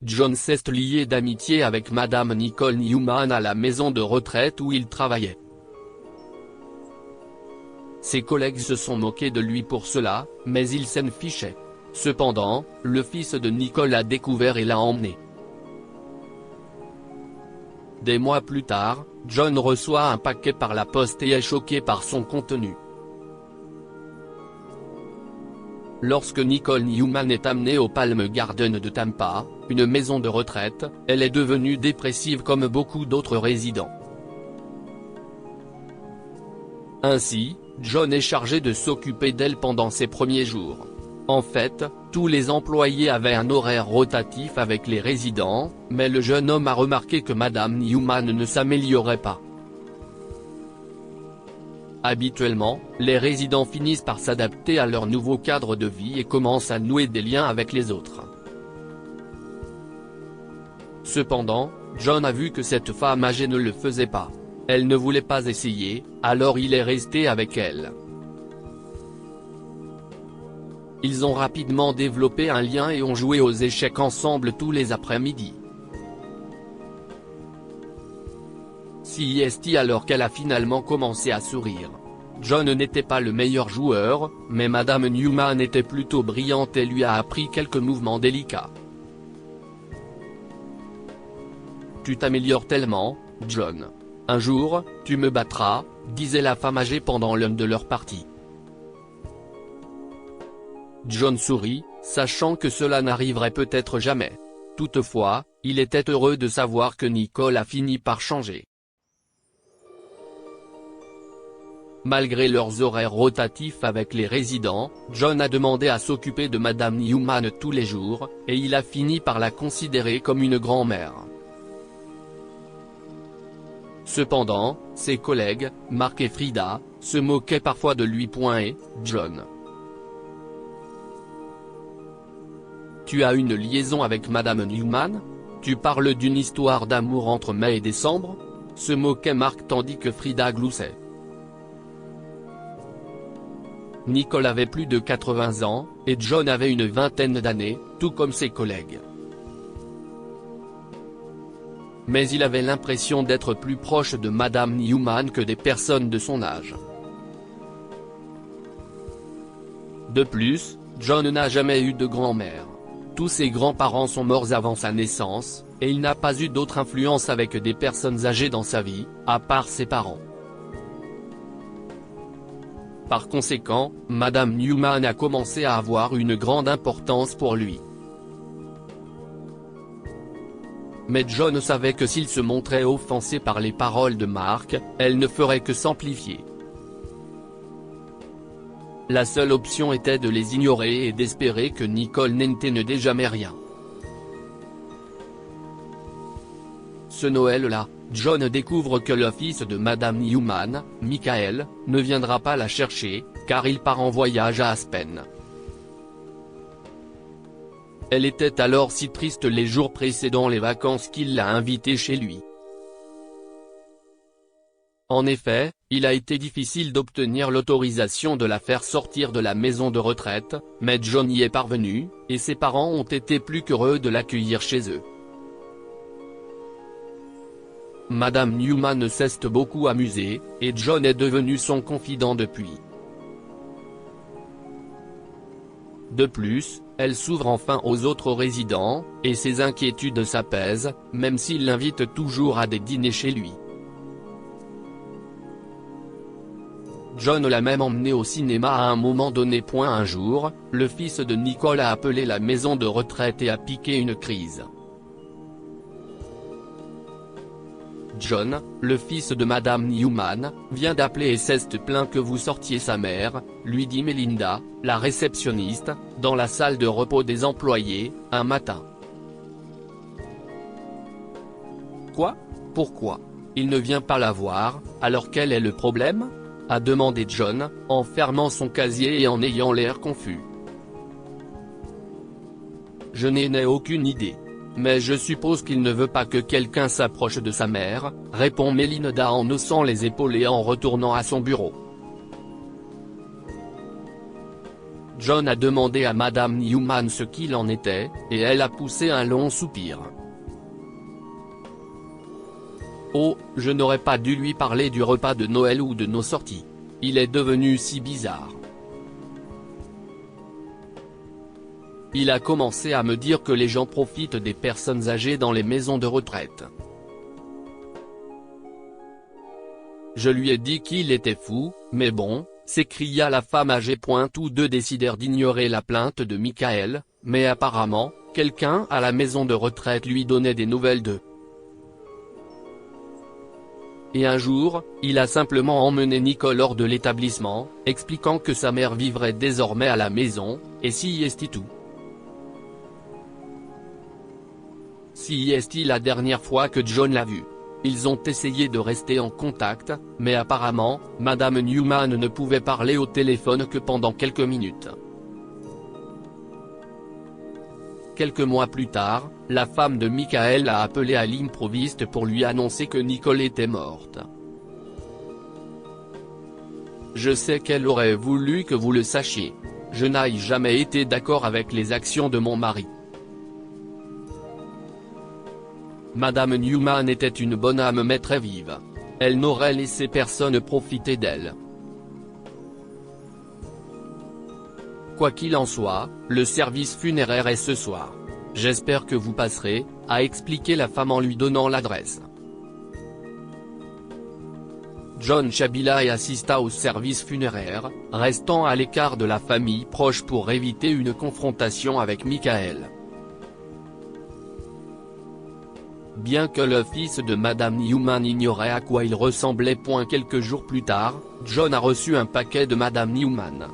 John s'est lié d'amitié avec Madame Nicole Newman à la maison de retraite où il travaillait. Ses collègues se sont moqués de lui pour cela, mais il s'en fichait. Cependant, le fils de Nicole a découvert et l'a emmené. Des mois plus tard, John reçoit un paquet par la poste et est choqué par son contenu. Lorsque Nicole Newman est amenée au Palm Garden de Tampa, une maison de retraite, elle est devenue dépressive comme beaucoup d'autres résidents. Ainsi, John est chargé de s'occuper d'elle pendant ses premiers jours. En fait, tous les employés avaient un horaire rotatif avec les résidents, mais le jeune homme a remarqué que Madame Newman ne s'améliorait pas. Habituellement, les résidents finissent par s'adapter à leur nouveau cadre de vie et commencent à nouer des liens avec les autres. Cependant, John a vu que cette femme âgée ne le faisait pas. Elle ne voulait pas essayer, alors il est resté avec elle. Ils ont rapidement développé un lien et ont joué aux échecs ensemble tous les après-midi. CIST alors qu'elle a finalement commencé à sourire. John n'était pas le meilleur joueur, mais Madame Newman était plutôt brillante et lui a appris quelques mouvements délicats. Tu t'améliores tellement, John. Un jour, tu me battras, disait la femme âgée pendant l'une de leurs parties. John sourit, sachant que cela n'arriverait peut-être jamais. Toutefois, il était heureux de savoir que Nicole a fini par changer. Malgré leurs horaires rotatifs avec les résidents, John a demandé à s'occuper de Madame Newman tous les jours, et il a fini par la considérer comme une grand-mère. Cependant, ses collègues, Mark et Frida, se moquaient parfois de lui. John. Tu as une liaison avec Madame Newman? Tu parles d'une histoire d'amour entre mai et décembre? Se moquait Mark tandis que Frida gloussait. Nicole avait plus de 80 ans, et John avait une vingtaine d'années, tout comme ses collègues. Mais il avait l'impression d'être plus proche de Madame Newman que des personnes de son âge. De plus, John n'a jamais eu de grand-mère. Tous ses grands-parents sont morts avant sa naissance, et il n'a pas eu d'autre influence avec des personnes âgées dans sa vie, à part ses parents. Par conséquent, Madame Newman a commencé à avoir une grande importance pour lui. Mais John savait que s'il se montrait offensé par les paroles de Mark, elle ne ferait que s'amplifier. La seule option était de les ignorer et d'espérer que Nicole n'entende jamais rien. Ce Noël-là, John découvre que le fils de Madame Newman, Michael, ne viendra pas la chercher, car il part en voyage à Aspen. Elle était alors si triste les jours précédant les vacances qu'il l'a invitée chez lui. En effet, il a été difficile d'obtenir l'autorisation de la faire sortir de la maison de retraite, mais John y est parvenu, et ses parents ont été plus qu'heureux de l'accueillir chez eux. Madame Newman s'est beaucoup amusée, et John est devenu son confident depuis. De plus, elle s'ouvre enfin aux autres résidents, et ses inquiétudes s'apaisent, même s'il l'invite toujours à des dîners chez lui. John l'a même emmené au cinéma à un moment donné. Un jour, le fils de Nicole a appelé la maison de retraite et a piqué une crise. John, le fils de Madame Newman, vient d'appeler et s'est plaint que vous sortiez sa mère, lui dit Melinda, la réceptionniste, dans la salle de repos des employés, un matin. Quoi? Pourquoi? Il ne vient pas la voir, alors quel est le problème? A demandé John, en fermant son casier et en ayant l'air confus. Je n'ai aucune idée. Mais je suppose qu'il ne veut pas que quelqu'un s'approche de sa mère, répond Melinda en haussant les épaules et en retournant à son bureau. John a demandé à Madame Newman ce qu'il en était, et elle a poussé un long soupir. Oh, je n'aurais pas dû lui parler du repas de Noël ou de nos sorties. Il est devenu si bizarre. Il a commencé à me dire que les gens profitent des personnes âgées dans les maisons de retraite. Je lui ai dit qu'il était fou, mais bon, s'écria la femme âgée. Tous deux décidèrent d'ignorer la plainte de Michael, mais apparemment, quelqu'un à la maison de retraite lui donnait des nouvelles d'eux. Et un jour, il a simplement emmené Nicole hors de l'établissement, expliquant que sa mère vivrait désormais à la maison, et si est tout. Si est la dernière fois que John l'a vu. Ils ont essayé de rester en contact, mais apparemment, Madame Newman ne pouvait parler au téléphone que pendant quelques minutes. Quelques mois plus tard, la femme de Michael a appelé à l'improviste pour lui annoncer que Nicole était morte. Je sais qu'elle aurait voulu que vous le sachiez. Je n'ai jamais été d'accord avec les actions de mon mari. Madame Newman était une bonne âme mais très vive. Elle n'aurait laissé personne profiter d'elle. Quoi qu'il en soit, le service funéraire est ce soir. J'espère que vous passerez, a expliqué la femme en lui donnant l'adresse. John Chabila assista au service funéraire, restant à l'écart de la famille proche pour éviter une confrontation avec Michael. Bien que le fils de Madame Newman ignorait à quoi il ressemblait. Quelques jours plus tard, John a reçu un paquet de Madame Newman.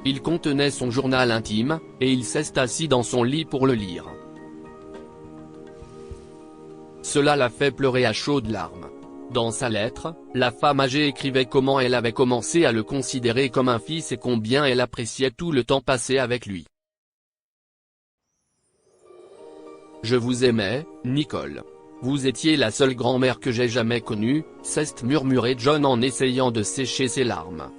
Il contenait son journal intime, et il s'est assis dans son lit pour le lire. Cela l'a fait pleurer à chaudes larmes. Dans sa lettre, la femme âgée écrivait comment elle avait commencé à le considérer comme un fils et combien elle appréciait tout le temps passé avec lui. Je vous aimais, Nicole. Vous étiez la seule grand-mère que j'ai jamais connue, s'est murmuré John en essayant de sécher ses larmes.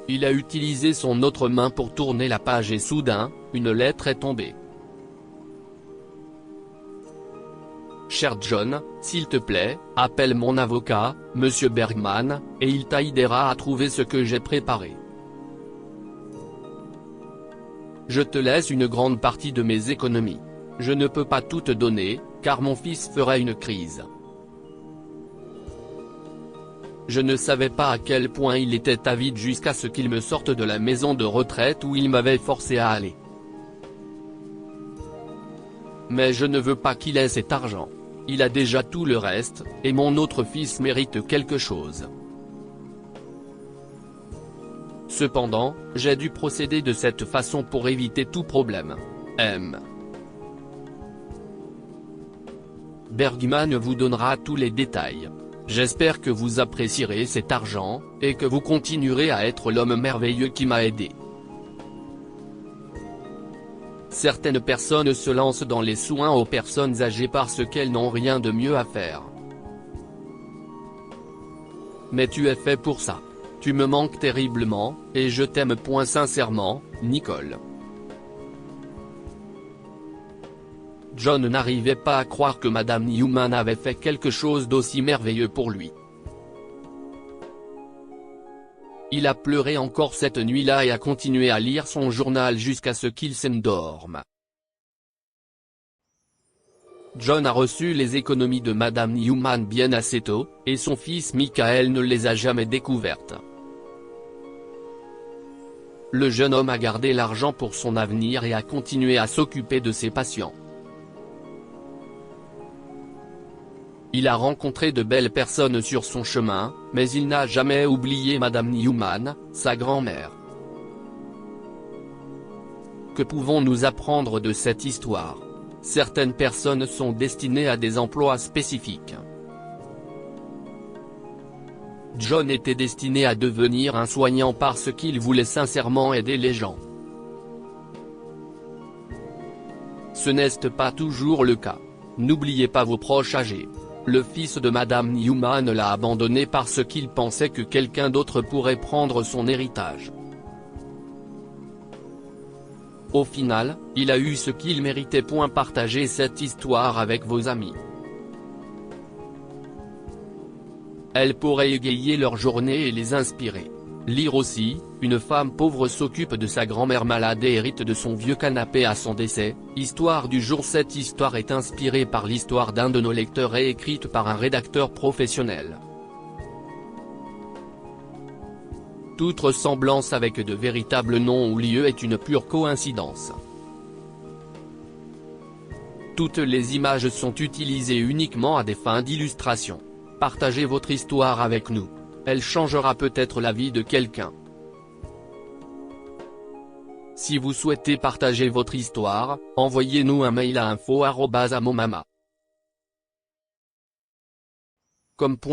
Il a utilisé son autre main pour tourner la page et soudain, une lettre est tombée. Cher John, s'il te plaît, appelle mon avocat, Monsieur Bergman, et il t'aidera à trouver ce que j'ai préparé. Je te laisse une grande partie de mes économies. Je ne peux pas tout te donner, car mon fils ferait une crise. Je ne savais pas à quel point il était avide jusqu'à ce qu'il me sorte de la maison de retraite où il m'avait forcé à aller. Mais je ne veux pas qu'il ait cet argent. Il a déjà tout le reste, et mon autre fils mérite quelque chose. Cependant, j'ai dû procéder de cette façon pour éviter tout problème. M. Bergman vous donnera tous les détails. J'espère que vous apprécierez cet argent, et que vous continuerez à être l'homme merveilleux qui m'a aidé. Certaines personnes se lancent dans les soins aux personnes âgées parce qu'elles n'ont rien de mieux à faire. Mais tu es fait pour ça. Tu me manques terriblement, et je t'aime. Sincèrement, Nicole. John n'arrivait pas à croire que Madame Newman avait fait quelque chose d'aussi merveilleux pour lui. Il a pleuré encore cette nuit-là et a continué à lire son journal jusqu'à ce qu'il s'endorme. John a reçu les économies de Madame Newman bien assez tôt, et son fils Michael ne les a jamais découvertes. Le jeune homme a gardé l'argent pour son avenir et a continué à s'occuper de ses patients. Il a rencontré de belles personnes sur son chemin, mais il n'a jamais oublié Madame Newman, sa grand-mère. Que pouvons-nous apprendre de cette histoire? Certaines personnes sont destinées à des emplois spécifiques. John était destiné à devenir un soignant parce qu'il voulait sincèrement aider les gens. Ce n'est pas toujours le cas. N'oubliez pas vos proches âgés. Le fils de Madame Newman l'a abandonné parce qu'il pensait que quelqu'un d'autre pourrait prendre son héritage. Au final, il a eu ce qu'il méritait. Partagez cette histoire avec vos amis. Elle pourrait égayer leur journée et les inspirer. Lire aussi, une femme pauvre s'occupe de sa grand-mère malade et hérite de son vieux canapé à son décès. Histoire du jour. Cette histoire est inspirée par l'histoire d'un de nos lecteurs et écrite par un rédacteur professionnel. Toute ressemblance avec de véritables noms ou lieux est une pure coïncidence. Toutes les images sont utilisées uniquement à des fins d'illustration. Partagez votre histoire avec nous. Elle changera peut-être la vie de quelqu'un. Si vous souhaitez partager votre histoire, envoyez-nous un mail à info@amomama.com.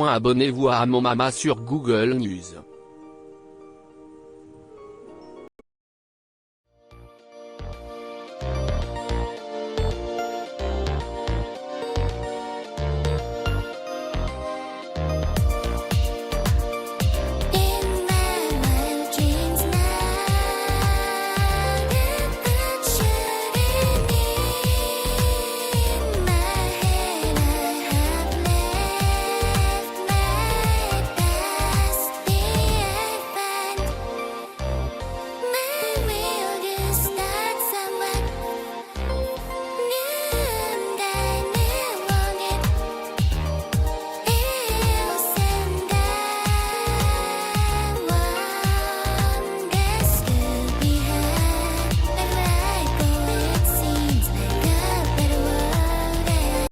Abonnez-vous à Amomama sur Google News.